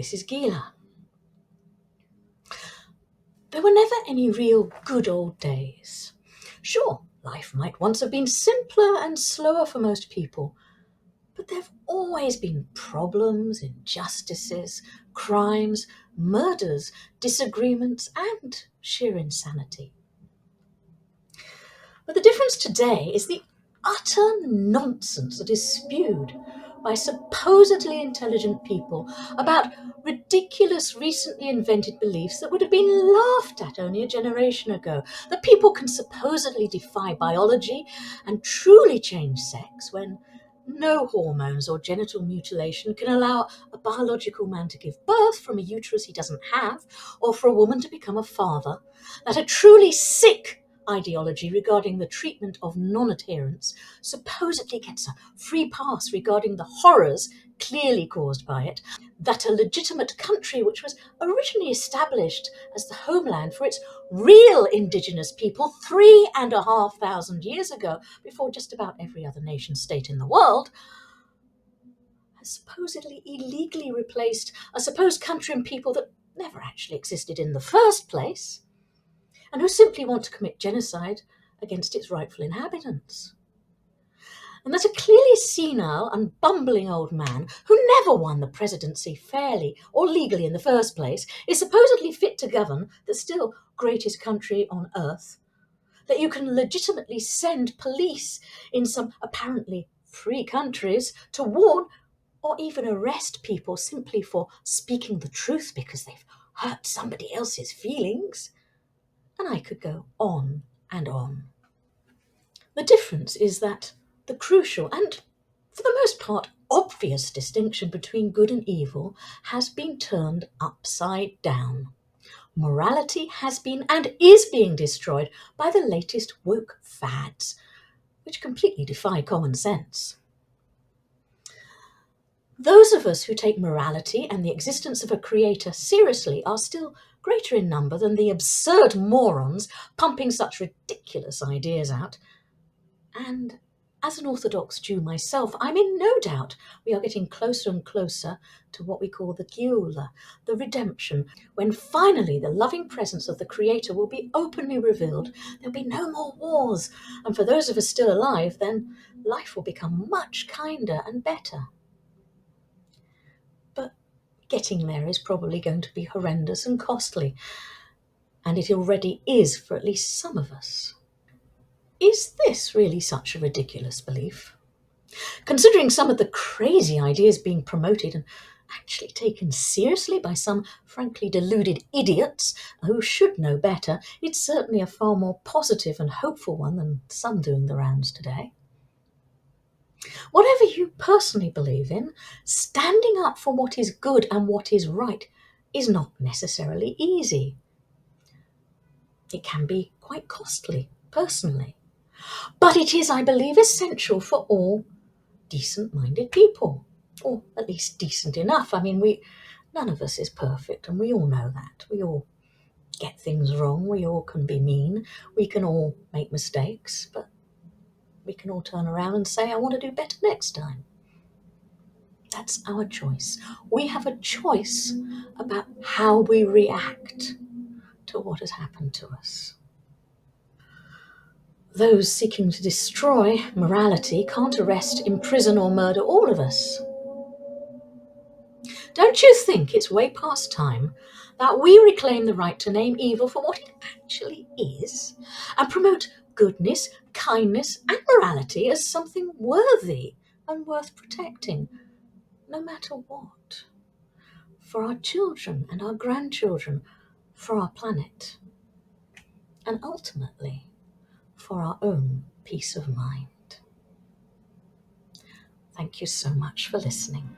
This is Gila. There were never any real good old days. Sure, life might once have been simpler and slower for most people, but there have always been problems, injustices, crimes, murders, disagreements, and sheer insanity. But the difference today is the utter nonsense that is spewed by supposedly intelligent people about ridiculous, recently invented beliefs that would have been laughed at only a generation ago. That people can supposedly defy biology and truly change sex when no hormones or genital mutilation can allow a biological man to give birth from a uterus he doesn't have, or for a woman to become a father. That a truly sick ideology regarding the treatment of non-adherence supposedly gets a free pass regarding the horrors clearly caused by it, that a legitimate country which was originally established as the homeland for its real indigenous people 3,500 years ago, before just about every other nation state in the world, has supposedly illegally replaced a supposed country and people that never actually existed in the first place, and who simply want to commit genocide against its rightful inhabitants. And that a clearly senile and bumbling old man who never won the presidency fairly or legally in the first place is supposedly fit to govern the still greatest country on earth, that you can legitimately send police in some apparently free countries to warn or even arrest people simply for speaking the truth because they've hurt somebody else's feelings. And I could go on and on. The difference is that the crucial and, for the most part, obvious distinction between good and evil has been turned upside down. Morality has been and is being destroyed by the latest woke fads, which completely defy common sense. Those of us who take morality and the existence of a creator seriously are still greater in number than the absurd morons pumping such ridiculous ideas out. And as an Orthodox Jew myself, I'm in no doubt we are getting closer and closer to what we call the Geula, the redemption, when finally the loving presence of the Creator will be openly revealed. There'll be no more wars, and for those of us still alive, then life will become much kinder and better. But getting there is probably going to be horrendous and costly, and it already is for at least some of us. Is this really such a ridiculous belief? Considering some of the crazy ideas being promoted and actually taken seriously by some frankly deluded idiots who should know better, it's certainly a far more positive and hopeful one than some doing the rounds today. Whatever you personally believe in, standing up for what is good and what is right is not necessarily easy. It can be quite costly, personally. But it is, I believe, essential for all decent-minded people, or at least decent enough. I mean, none of us is perfect, and we all know that. We all get things wrong. We all can be mean. We can all make mistakes, but we can all turn around and say, I want to do better next time. That's our choice. We have a choice about how we react to what has happened to us. Those seeking to destroy morality can't arrest, imprison, or murder all of us. Don't you think it's way past time that we reclaim the right to name evil for what it actually is and promote goodness, kindness, and morality as something worthy and worth protecting, no matter what, for our children and our grandchildren, for our planet, and ultimately for our own peace of mind? Thank you so much for listening.